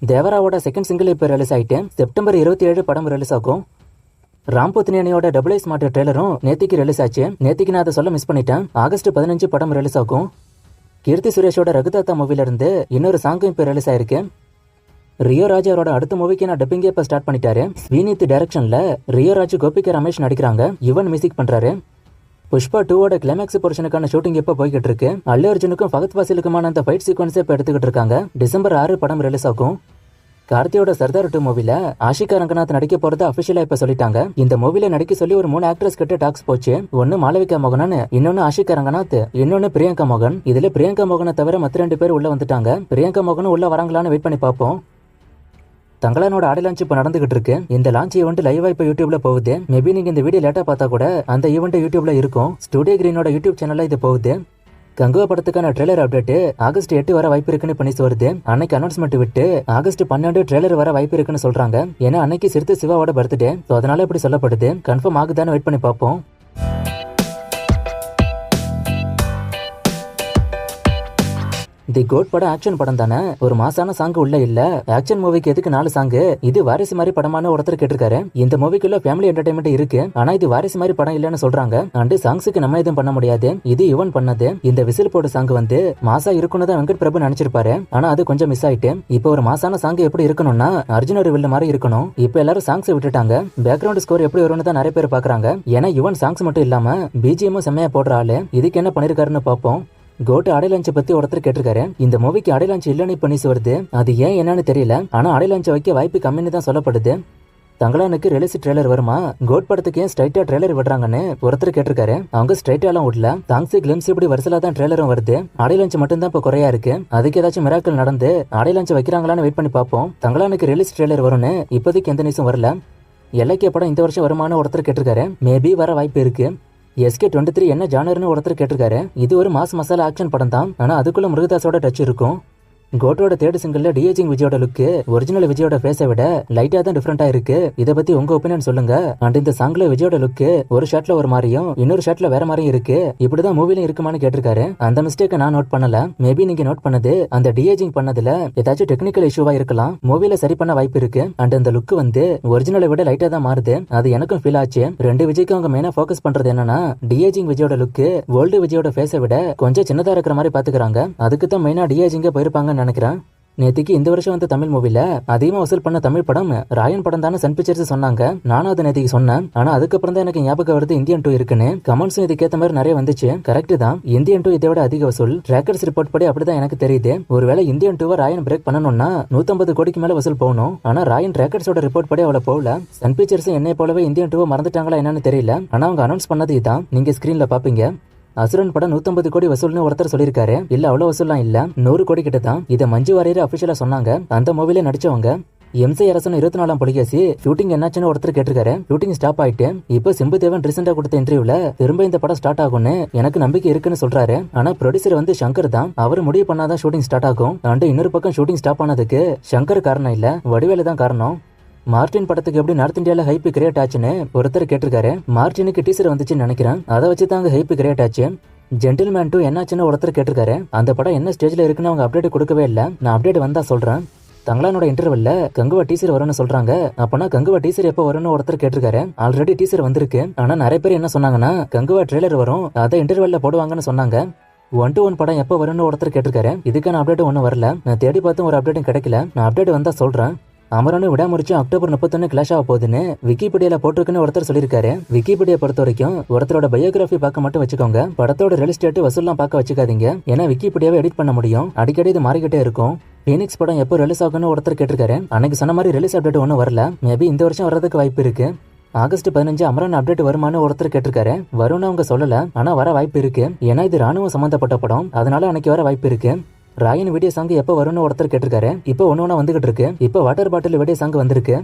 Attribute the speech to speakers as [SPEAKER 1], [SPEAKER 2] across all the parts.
[SPEAKER 1] தேவராவோட second single இப்போ release ஆயிட்டு September 27 படம் ரிலீஸ் ஆகும். ராம் புத்னியோட டபுள் ஐ ஸ்மார்ட் ட்ரெய்லரும் நேத்திக்கு ரிலீஸ் ஆச்சு. நேத்திக்கு நான் அதை சொல்ல மிஸ் பண்ணிட்டேன். ஆகஸ்ட் 15 படம் ரிலீஸ் ஆகும். கீர்த்தி சுரேஷோட ரகுதாத்தா மூவில இருந்து இன்னொரு சாங்கும் இப்போ ரிலீஸ் ஆயிருக்கு. ரியோ ராஜ் அவரோட அடுத்த மூவிக்கு நான் டப்பிங்கே இப்போ ஸ்டார்ட் பண்ணிட்டாரு. ஸ்ரீனித் டைரக்ஷன்ல ரியோ ராஜ், கோபிகா ரமேஷ் நடிக்கிறாங்க. யுவன் மியூசிக் பண்றாரு. புஷ்பா 2ஓட கிளைமேக்ஸ் போர்ஷனுக்கான ஷூட்டிங் இப்போ போய்கிட்டு இருக்கு. அல்லு அர்ஜுனுக்கும் ஃபகத் ஃபாசிலுக்குமான அந்த ஃபைட் சீக்வன்ஸை இப்போ எடுத்துக்கிட்டு இருக்காங்க. டிசம்பர் 6 படம் ரிலீஸ் ஆகும். கார்த்தியோட சர்தார் 2 மூவில ஆஷிகா ரங்கநாத் நடிக்க போறத அபிஷியலா இப்ப சொல்லிட்டாங்க. இந்த மூவில நடிக்க சொல்லி ஒரு 3 ஆக்ட்ரஸ் கிட்ட டாக்ஸ் போச்சு. ஒன்னு மாளவிகா மோகன், இன்னொன்னு ஆஷிகா ரங்கநாத், இன்னொன்னு பிரியங்கா மோகன். இதுல பிரியங்கா மோகனை தவிர மத்த 2 பேர் உள்ள வந்துட்டாங்க. பிரியங்கா மோகன் உள்ள வராங்களான்னு வெயிட் பண்ணி பார்ப்போம். தங்களானோட ஆடி லான்ச் இப்ப நடந்துகிட்டு இருக்கு. இந்த லான்ச் ஈவெண்ட் லைவா இப்ப யூடியூப்ல போகுது. மேபி நீங்க இந்த வீடியோ லேட்டா பார்த்தா கூட அந்த ஈவெண்ட் யூடியூப்ல இருக்கும். ஸ்டுடியோ கிரீனோட யூடியூப் சேனல்ல இது போகுது. கங்குவா படத்துக்கான ட்ரெய்லர் அப்டேட் ஆகஸ்ட் 8 வர வாய்ப்பு இருக்குன்னு பண்ணி வருது. அன்னைக்கு அனௌன்ஸ்மெண்ட் விட்டு ஆகஸ்ட் 12 ட்ரெய்லர் வர வாய்ப்பு இருக்குன்னு சொல்றாங்க. ஏன்னா அன்னைக்கு சிறுத்தை சிவாவோட பர்த்டே, அதனால இப்படி சொல்லப்படுது. கன்ஃபார்ம் ஆகுதான்னு வெயிட் பண்ணி பார்ப்போம். தி கோட் படம் ஆக்ஷன் படம் தானே, ஒரு மாசான சாங் உள்ள இல்ல. ஆக்ஷன் மூவிக்கு எதுக்கு 4 சாங்? இது வாரிசு மாதிரி படமான ஒருத்தர் கேட்டிருக்காரு. இந்த மூவிக்குள்ள ஃபேமிலி என்டர்டைன்மெண்ட் இருக்கு, ஆனா இது வாரிசு மாதிரி படம் இல்லன்னு சொல்றாங்க. அண்ட் சாங்ஸுக்கு நம்ம எதுவும் பண்ண முடியாது, இது யுவன் பண்ணது. இந்த விசில் போட சாங் வந்து மாசா இருக்குன்னு தான் வெங்கட் பிரபு நினைச்சிருப்பாரு. ஆனா அது கொஞ்சம் மிஸ் ஆயிட்டு. இப்போ ஒரு மாசான சாங் எப்படி இருக்கணும்னா அர்ஜுன் ஒரு வில்ல மாதிரி இருக்கணும். இப்போ எல்லாரும் சாங்ஸ் விட்டுட்டாங்க. பேக்ரவுண்ட் ஸ்கோர் எப்படி வரும்னு தான் நிறைய பேர் பாக்குறாங்க. ஏன்னா யுவன் சாங்ஸ் மட்டும் இல்லாம பிஜிஎம்மும் செம்மையா போடுற ஆளு. இதுக்கு என்ன பண்ணிருக்காருன்னு பாப்போம். கோட் அடை லான்ச் பத்தி ஒருத்தர் கேட்டிருக்காரு. இந்த மூவிக்கு அடை லான்ச் இல்லன்னு பண்ணி வருது. அது ஏன் என்னன்னு தெரியல. ஆனா அடை லான்ச் வைக்க வாய்ப்பு கம்மின்னு தான் சொல்லப்படுது. தங்களானுக்கு ரிலீஸ் ட்ரெய்லர் வருமா? கோட் படத்துக்கு ஏன் ஸ்ட்ரைட்டா ட்ரெய்லர் விடுறாங்கன்னு ஒருத்தர் கேட்டிருக்காரு. அவங்க ஸ்ட்ரைட்டாலாம் விடல. சாங்ஸ் கிளிம்ஸ் இப்படி வருஷலா தான் ட்ரெய்லரும் வருது. அடை லான்ச் மட்டும் தான் இப்ப குறையா இருக்கு. அதுக்கு ஏதாச்சும் மிராக்கல் நடந்து அடை லான்ச் வைக்கிறாங்களான்னு வெயிட் பண்ணி பார்ப்போம். தங்களானுக்கு ரிலீஸ் ட்ரெய்லர் வரும்னு இப்போதைக்கு எந்த நியூஸும் வரல. எல்லைக்கே படம் இந்த வருஷம் வருமானு ஒருத்தர் கேட்டிருக்காரு. மேபி வர வாய்ப்பு இருக்கு. SK23 என்ன ஜானர்னு ஒருத்தர் கேட்டிருக்காரு. இது ஒரு மாஸ் மசாலா ஆக்ஷன் படம் தான், ஆனா அதுக்குள்ள முருகதாஸோட டச் இருக்கும். கோட்டோட தேர்ட் சிங்கிள்ல டிஏஜிங் விஜயோட லுக்கு ஒரிஜினல் விஜயோட ஃபேஸை விட லைட்டா தான் டிஃபரெண்டா இருக்கு. இதை பத்தி உங்க ஒப்பீனியன் சொல்லுங்க. அண்ட் இந்த சாங்ல விஜயோட லுக்கு ஒரு ஷாட்ல ஒரு மாதிரியும் இன்னொரு ஷாட்ல வேற மாதிரியும் இருக்கு. இப்படிதான் மூவிலும் இருக்குமான்னு கேட்டிருக்காரு. அந்த மிஸ்டேக்கை நான் நோட் பண்ணல. மேபி நீங்க நோட் பண்ணது அந்த டிஏஜிங் பண்ணதுல ஏதாச்சும் டெக்னிக்கல் இஷ்யூவா இருக்கலாம். மூவில சரி பண்ண வாய்ப்பு இருக்கு. அண்ட் அந்த லுக் வந்து ஒரிஜினலை விட லைட்டா தான் மாறுது. அது எனக்கும் ஃபீல் ஆச்சு. 2 விஜய்க்கு அவங்க மெயினா ஃபோக்கஸ் பண்றது என்னன்னா டிஏஜிங் விஜயோட லுக்கு ஓல்டு விஜயோட ஃபேஸை விட கொஞ்சம் சின்னதா இருக்கிற மாதிரி பாத்துக்கிறாங்க. அதுக்கு தான் மெயினா டிஏஜிங்க போயிருப்பாங்க நினைக்கிறேன். நேத்திக்கு இந்த வருஷம் வந்து தமிழ் மூவில அதிகமா வசூல் பண்ண தமிழ் படம் ராயன் படம் தானே சன் பிக்சர்ஸ் சொன்னாங்க. நானும் அதை நேத்திக்கு சொன்னேன். ஆனா அதுக்கப்புறம் தான் எனக்கு ஞாபகம் வருது இந்தியன் 2 இருக்குன்னு. கமெண்ட்ஸும் இதுக்கேற்ற மாதிரி நிறைய வந்துச்சு. கரெக்ட் தான், இந்தியன் 2 இதை விட அதிக வசூல். ட்ராக்கர்ஸ் ரிப்போர்ட் படி அப்படிதான் எனக்கு தெரியுது. ஒருவேளை இந்தியன் 2 ராயன் பிரேக் பண்ணணும்னா 150 கோடிக்கு மேல வசூல் போகணும். ஆனா ராயன் ட்ராக்கர்ஸோட ரிப்போர்ட் படி அவ்வளவு போகல. சன் பிக்சர்ஸ் என்னை போலவே இந்தியன் 2 மறந்துட்டாங்களா என்னன்னு தெரியல. ஆனா அவங்க அனௌன்ஸ் பண்ணது இதான், நீங்க ஸ்கிரீன்ல பாப்பீங்க. அசுரன் படம் 150 கோடி வசூல்னு ஒருத்தர் சொல்லியிருக்காரு. இல்ல அவ்வளவு வசூல்லாம் இல்ல, 100 கோடி கிட்ட தான். இதை மஞ்சு வாரியர் அபிஷியலா சொன்னாங்க. அந்த மூவில நடிச்சவங்க எம்சி அரசன் 24ஆம் புலிகேசி ஷூட்டிங் என்னாச்சுன்னு ஒருத்தர் கேட்டிருக்காரு. ஷூட்டிங் ஸ்டாப் ஆயிட்டு இப்போ சிம்பு தேவன் ரீசெண்டா கொடுத்த இன்டர்வியூல திரும்ப இந்த படம் ஸ்டார்ட் ஆகும்னு எனக்கு நம்பிக்கை இருக்குன்னு சொல்றாரு. ஆனா ப்ரொடியூசர் வந்து சங்கர் தான். அவர் முடிவு பண்ணாதான் ஷூட்டிங் ஸ்டார்ட் ஆகும். அண்ட் இன்னொரு பக்கம் ஷூட்டிங் ஸ்டாப் ஆனதுக்கு சங்கர் காரணம் இல்ல, வடிவேலு தான் காரணம். மார்டின் படத்துக்கு எப்படி நார்த் இந்தியால ஹைப் கிரியேட் ஆச்சுன்னு ஒருத்தர் கேட்டிருக்காரு. மார்டினுக்கு டீசர் வந்துச்சுன்னு நினைக்கிறேன். அதை வச்சு தான் ஹைப் கிரியேட் ஆச்சு. ஜென்டில்மேன் 2 என்னாச்சுன்னு ஒருத்தர் கேட்டிருக்காரு. அந்த படம் என்ன ஸ்டேஜ்ல இருக்குன்னு அவங்க அப்டேட் கொடுக்கவே இல்ல. நான் அப்டேட் வந்தா சொல்றேன். தங்களானோட இன்டர்வெல்ல கங்குவா டீசர் வரும்னு சொல்றாங்க. அப்பனா கங்குவா டீசர் எப்போ வரும்னு ஒருத்தர் கேட்டிருக்காரு. ஆல்ரெடி டீசர் வந்திருக்கு. ஆனா நிறைய பேர் என்ன சொன்னாங்கன்னா கங்குவா ட்ரெய்லர் வரும், அதை இன்டர்வெல்ல போடுவாங்கன்னு சொன்னாங்க. 1-1 படம் எப்போ வரும்னு ஒருத்தர் கேட்டிருக்காரு. இதுக்கான அப்டேட் ஒன்றும் வரல. நான் தேடி பார்த்தும் ஒரு அப்டேட்டும் கிடைக்கல. நான் அப்டேட் வந்தா சொல்றேன். அமரனு விடாமுறிச்சு அக்டோபர் 31 கிளாஷ் ஆக போகுதுன்னு விக்கிபீடியால போட்டிருக்குன்னு ஒருத்தர் சொல்லியிருக்காரு. விக்கிபீடியா பொறுத்த வரைக்கும் ஒருத்தரோட பயோகிராஃபி பார்க்க மட்டும் வச்சுக்கோங்க. படத்தோட ரிலீஸ் டேட் வசூல்லாம் பார்க்க வச்சுக்காதீங்க. ஏன்னா விக்கிபீடியாவை எடிட் பண்ண முடியும். அடிக்கடி இது மாறிக்கிட்டே இருக்கும். பீனிக்ஸ் படம் எப்போ ரிலீஸ் ஆகும்னு ஒருத்தர் கேட்டிருக்காரு. அன்னைக்கு சொன்ன மாதிரி ரிலீஸ் அப்டேட் ஒன்றும் வரல. மேபி இந்த வருஷம் வர்றதுக்கு வாய்ப்பு இருக்கு. ஆகஸ்ட் 15 அமரன் அப்டேட் வருமானு ஒருத்தர் கேட்டிருக்காரு. வரும்னு அவங்க சொல்லல, ஆனா வர வாய்ப்பு இருக்கு. ஏன்னா இது ராணுவம் சம்பந்தப்பட்ட படம், அதனால அன்னைக்கு வர வாய்ப்பு இருக்கு. ராயன் வீடியோ சாங் எப்போ வரும்னு ஒருத்தர் கேட்டிருக்காரு. இப்போ ஒன்னொன்னா வந்துகிட்டு இருக்கு. இப்போ வாட்டர் பாட்டில் வீடியோ சாங் வந்திருக்கு.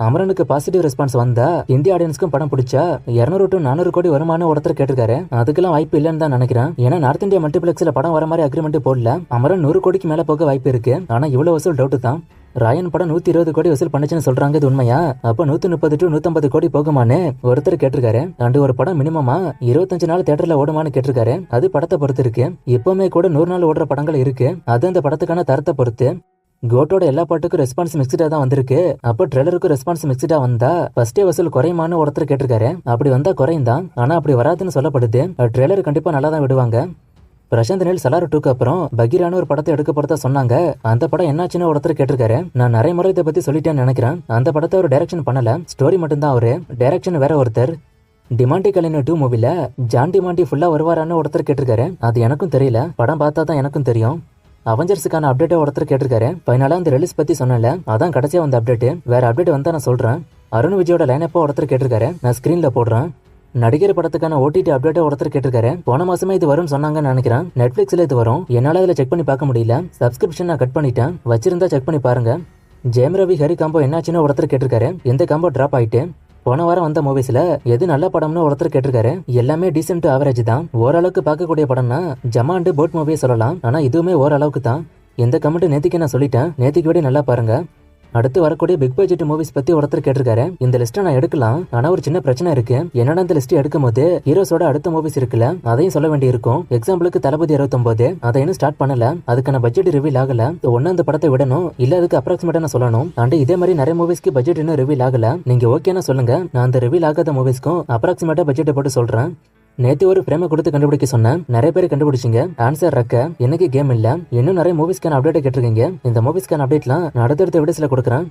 [SPEAKER 1] அமரனுக்கு பாசிட்டிவ் ரெஸ்பான்ஸ் வந்தா இந்திய ஆடியன்ஸ்க்கும் படம் பிடிச்சா 200 to 400 கோடி வருமானு ஒருத்தர் கேட்டிருக்காரு. அதுக்கெல்லாம் வாய்ப்பு இல்லைன்னு தான் நினைக்கிறேன். ஏன்னா நார்த் இந்தியா மல்டிபிளெக்ஸ்ல படம் வர மாதிரி அக்ரிமெண்ட் போடல. அமரன் 100 கோடிக்கு மேல போக வாய்ப்பு இருக்கு. ஆனா இவ்வளவு வசூல் டவுட் தான். ராயன் படம் 120 கோடி வசூல் பண்ணுச்சுன்னு சொல்றாங்க. இது உண்மையா? அப்ப 130 to 150 கோடி போகுமான்னு ஒருத்தர் கேட்டிருக்காரு. அண்ட் ஒரு படம் மினிமமா 25 நாள் தியேட்டர்ல ஓடுமான்னு கேட்டிருக்காரு. அது படத்தை பொறுத்து இருக்கு. எப்பவுமே கூட 100 நாள் ஓடுற படங்கள் இருக்கு. அது அந்த படத்துக்கான தரத்தை பொறுத்து. கோட்டோட எல்லா பாட்டுக்கும் ரெஸ்பான்ஸ் மிக்ஸ்டா தான் வந்திருக்கு. அப்ப ட்ரெய்லருக்கும் ரெஸ்பான்ஸ் மிக்ஸ்டா வந்தா ஃபர்ஸ்டே வசூல் குறையுமான்னு ஒருத்தர் கேட்டிருக்காரு. அப்படி வந்தா குறையும் தான், ஆனா அப்படி வராதுன்னு சொல்லப்படுது. ட்ரெய்லர் கண்டிப்பா நல்லா தான் விடுவாங்க. பிரசாந்த் நீல் சலார் 2க்கு அப்புறம் பகீரான ஒரு படத்தை எடுக்க போறதா சொன்னாங்க. அந்த படம் என்னாச்சுன்னு ஒருத்தர் கேட்டிருக்காரு. நான் நிறைய முறை இதை பத்தி சொல்லிட்டேன்னு நினைக்கிறேன். அந்த படத்தை அவர் டைரக்ஷன் பண்ணல, ஸ்டோரி மட்டும்தான் அவரு. டைரக்ஷன் வேற ஒருத்தர். டிமாண்டி கலின் 2 மூவில ஜான் டிமாண்டி ஃபுல்லா வருவாரான்னு ஒருத்தர் கேட்டிருக்காரு. அது எனக்கும் தெரியல, படம் பார்த்தா தான் எனக்கும் தெரியும். அவெஞ்சர்ஸுக்கான அப்டேட்டை ஒருத்தர் கேட்டிருக்காரு. ஃபைனலா அந்த ரிலீஸ் பத்தி சொன்னல, அதான் கடைசியா வந்த அப்டேட். வேற அப்டேட் வந்தா நான் சொல்றேன். அருண் விஜயோட லைனப்பா ஒருத்தர் கேட்டிருக்காரு. நான் ஸ்கிரீன்ல போடுறேன். நடிகர் படத்துக்கான ஓடிடி அப்டேட்டை ஒருத்தர் கேட்டிருக்காரு. போன மாசமே இது வரும்னு சொன்னாங்கன்னு நினைக்கிறேன். நெட்ஃபிளிக்ஸ்ல இது வரும். என்னால இதுல செக் பண்ணி பார்க்க முடியல. சப்ஸ்கிரிப்ஷன் நான் கட் பண்ணிட்டேன். வச்சிருந்தா செக் பண்ணி பாருங்க. ஜெயம் ரவி ஹரி காம்போ என்னாச்சுன்னு ஒருத்தர் கேட்டிருக்காரு. எந்த காம்போ டிராப் ஆயிட்டு. போன வாரம் வந்த மூவிஸ்ல எது நல்ல படம்னு ஒருத்தர் கேட்டிருக்காரு. எல்லாமே டீசென்ட் ஆவரேஜ் தான். ஓரளவுக்கு பார்க்கக்கூடிய படம்னா ஜமாண்டு போட் மூவியை சொல்லலாம். ஆனா இதுவுமே ஓரளவுக்கு தான். எந்த கமெண்ட் நேத்திக்கு நான் சொல்லிட்டேன். நேத்திக்கு விட நல்லா பாருங்க. அடுத்து வரக்கூடிய பிக் பட்ஜெட் மூவிஸ் பத்தி ஒருத்தர் கேட்டிருக்காரு. இந்த லிஸ்ட்டை நான் எடுக்கலாம், ஆனா ஒரு சின்ன பிரச்சனை இருக்கு. என்னடா இந்த லிஸ்ட் எடுக்கும் போது ஹீரோஸோட அடுத்த மூவிஸ் இருக்குல்ல, அதையும் சொல்ல வேண்டி இருக்கும். எக்ஸாம்பிளுக்கு தளபதி 69 அதை இன்னும் ஸ்டார்ட் பண்ணல, அதுக்கான பட்ஜெட் ரிவீல் ஆகல. ஒன்னு அந்த படத்தை விடணும், இல்ல அதுக்கு அப்ராக்சிமேட்டா நான் சொல்லணும். அண்ட் இதே மாதிரி நிறைய மூவிஸ்க்கு பட்ஜெட் இன்னும் ரிவீல் ஆகல. நீங்க ஓகேனா சொல்லுங்க, நான் அந்த ரிவீல் ஆகாத மூவிஸ்க்கும் அப்ராக்சிமேட்டா பட்ஜெட் போட்டு சொல்றேன். நேத்து ஒரு ஃப்ரேமை கொடுத்து கண்டுபிடிக்க சொன்னேன். நிறைய பேர் கண்டுபிடிச்சிங்க. ஆன்சர் ரக்க. எனக்கு கேம் இல்ல. இன்னும் நிறைய மூவிஸ்க்கான அப்டேட் கேட்டிருக்கீங்க. இந்த மூவிஸ்க்கான அப்டேட்லாம் நான் அடுத்தடுத்த வீடியோஸ்ல கொடுக்குறேன்.